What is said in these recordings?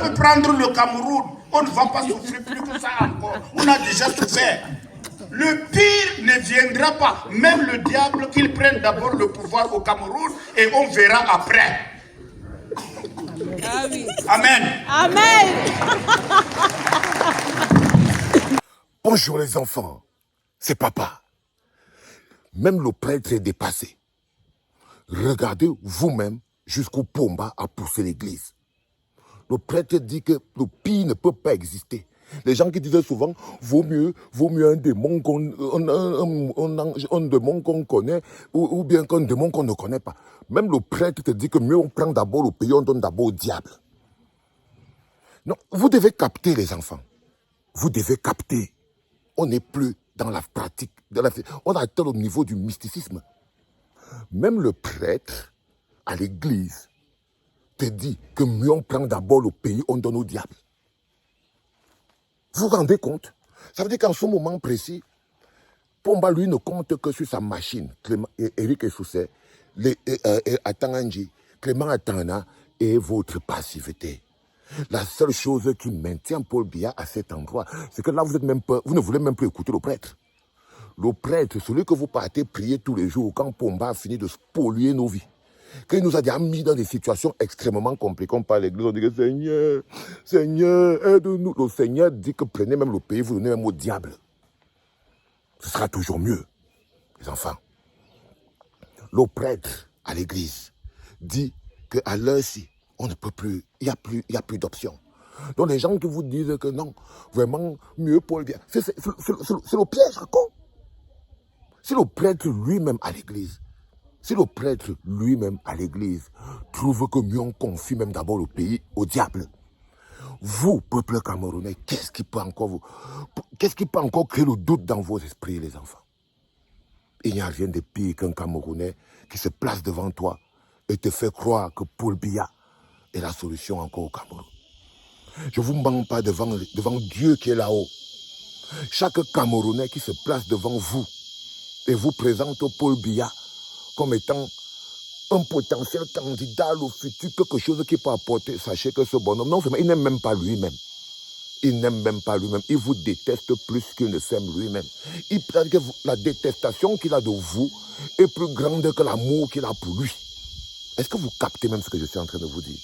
peut prendre le Cameroun. On ne va pas souffrir plus que ça encore. On a déjà souffert. Le pire ne viendra pas. Même le diable, qu'il prenne d'abord le pouvoir au Cameroun et on verra après. Amen. Amen. Bonjour les enfants, c'est papa. Même le prêtre est dépassé. Regardez vous-même jusqu'où Pomba a poussé l'église. Le prêtre dit que le pire ne peut pas exister. Les gens qui disaient souvent, vaut mieux un démon un démon qu'on connaît ou bien qu'un démon qu'on ne connaît pas. Même le prêtre te dit que mieux on prend d'abord le pays, on donne d'abord au diable. Non, vous devez capter les enfants. Vous devez capter. On n'est plus dans la pratique. On a atteint le niveau du mysticisme. Même le prêtre à l'église te dit que mieux on prend d'abord le pays, on donne au diable. Vous vous rendez compte? Ça veut dire qu'en ce moment précis, Pomba, lui, ne compte que sur sa machine. Eric Essoussé, Atanganji, Clément Atana et votre passivité. La seule chose qui maintient Paul Biya à cet endroit, c'est que là, vous ne voulez même plus écouter le prêtre. Le prêtre, celui que vous partez prier tous les jours, quand Pomba a fini de spolier nos vies, qu'il nous a déjà mis dans des situations extrêmement compliquées. On parle à l'église, on dit que Seigneur, aide-nous. Le Seigneur dit que prenez même le pays, vous donnez même au diable. Ce sera toujours mieux, les enfants. Le prêtre à l'église dit qu'à l'heure-ci, on ne peut plus, il n'y a plus d'options. Donc les gens qui vous disent que non, vraiment, mieux Paul Biya, c'est le piège à con. Si le prêtre lui-même à l'église, trouve que mieux on confie même d'abord le pays au diable, vous, peuple camerounais, qu'est-ce qui peut encore créer le doute dans vos esprits, les enfants? Il n'y a rien de pire qu'un Camerounais qui se place devant toi et te fait croire que Paul Biya est la solution encore au Cameroun. Je ne vous mens pas devant Dieu qui est là-haut. Chaque Camerounais qui se place devant vous et vous présente Paul Biya comme étant un potentiel candidat au futur, quelque chose qui peut apporter, sachez que ce bonhomme, non, il n'aime même pas lui-même. Il n'aime même pas lui-même. Il vous déteste plus qu'il ne s'aime lui-même. Il pense que la détestation qu'il a de vous est plus grande que l'amour qu'il a pour lui. Est-ce que vous captez même ce que je suis en train de vous dire?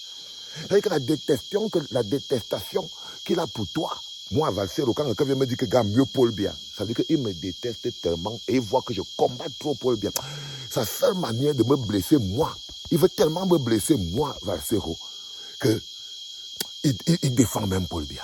C'est-à-dire que la détestation qu'il a pour toi, moi, Valsero, quand quelqu'un vient me dire que gars, mieux Paul Biya, ça veut dire qu'il me déteste tellement et il voit que je combats trop Paul Biya. Sa seule manière de me blesser, moi, il veut tellement me blesser, moi, Valsero, qu'il défend même Paul Biya.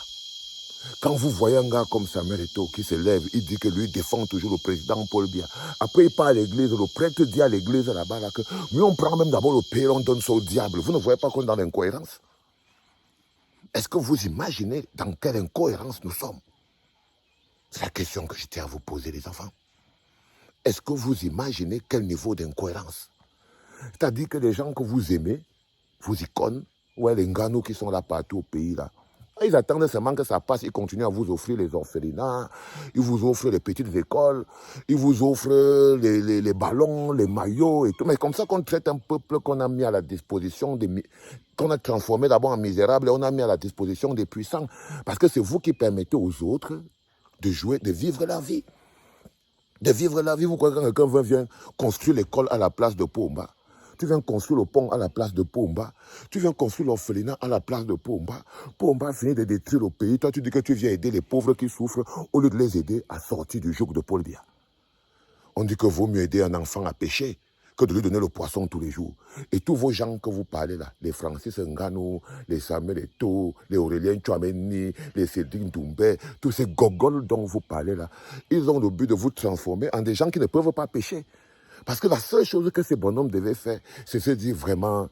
Quand vous voyez un gars comme Samuel Eto'o qui se lève, il dit que lui défend toujours le président Paul Biya. Après, il part à l'église, le prêtre dit à l'église là-bas là, que lui, on prend même d'abord le pays, on donne ça au diable. Vous ne voyez pas qu'on est dans l'incohérence? Est-ce que vous imaginez dans quelle incohérence nous sommes? C'est la question que j'étais à vous poser, les enfants. Est-ce que vous imaginez quel niveau d'incohérence? C'est-à-dire que les gens que vous aimez, vos icônes, ouais, les Nganou qui sont là partout au pays, là, ils attendent seulement que ça passe, ils continuent à vous offrir les orphelinats, ils vous offrent les petites écoles, ils vous offrent les ballons, les maillots et tout. Mais comme ça qu'on traite un peuple qu'on a mis à la disposition, qu'on a transformé d'abord en misérable et on a mis à la disposition des puissants. Parce que c'est vous qui permettez aux autres de jouer, de vivre la vie. De vivre la vie. Vous croyez que quelqu'un vient construire l'école à la place de Pomba? Tu viens construire le pont à la place de Pomba. Tu viens construire l'orphelinat à la place de Pomba. Pomba finit de détruire le pays. Toi, tu dis que tu viens aider les pauvres qui souffrent au lieu de les aider à sortir du joug de Paul Biya. On dit que vaut mieux aider un enfant à pêcher que de lui donner le poisson tous les jours. Et tous vos gens que vous parlez là, les Francis Ngannou, les Samuel Eto'o, les Aurélien Tchouameni, les Cédric Doumbé, tous ces gogols dont vous parlez là, ils ont le but de vous transformer en des gens qui ne peuvent pas pêcher. Parce que la seule chose que ces bonhommes devaient faire, c'est se dire vraiment,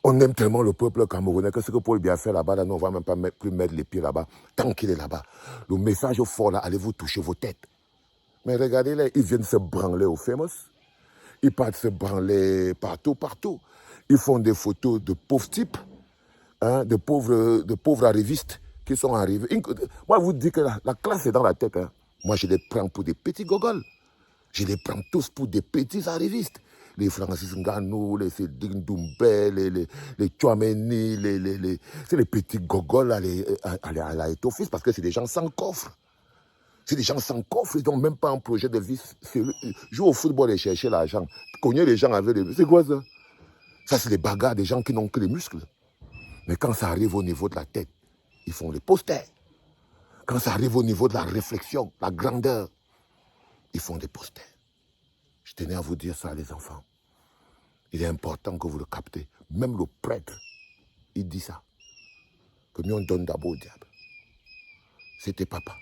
on aime tellement le peuple camerounais que ce que Paul Biya fait là-bas, là, non, on ne va même pas plus mettre les pieds là-bas, tant qu'il est là-bas. Le message fort là, allez-vous toucher vos têtes. Mais regardez là, ils viennent se branler au Famous. Ils partent se branler partout. Ils font des photos de pauvres types, hein, de pauvres arrivistes qui sont arrivés. Moi, je vous dis que la classe est dans la tête. Hein. Moi, je les prends pour des petits gogols. Je les prends tous pour des petits arrivistes. les Francis Ngannou, les Cédric Doumbé, les Chouameni, c'est les petits gogols là, à la Eto'o Fils, parce que c'est des gens sans coffre. C'est des gens sans coffre, ils n'ont même pas un projet de vie. Jouer au football et chercher l'argent. Cogner les gens avec les... C'est quoi ça? Ça, c'est les bagarres des gens qui n'ont que les muscles. Mais quand ça arrive au niveau de la tête, ils font les posters. Quand ça arrive au niveau de la réflexion, la grandeur, ils font des posters. Je tenais à vous dire ça, les enfants. Il est important que vous le captez. Même le prêtre, il dit ça. Que nous, on donne d'abord au diable. C'était papa.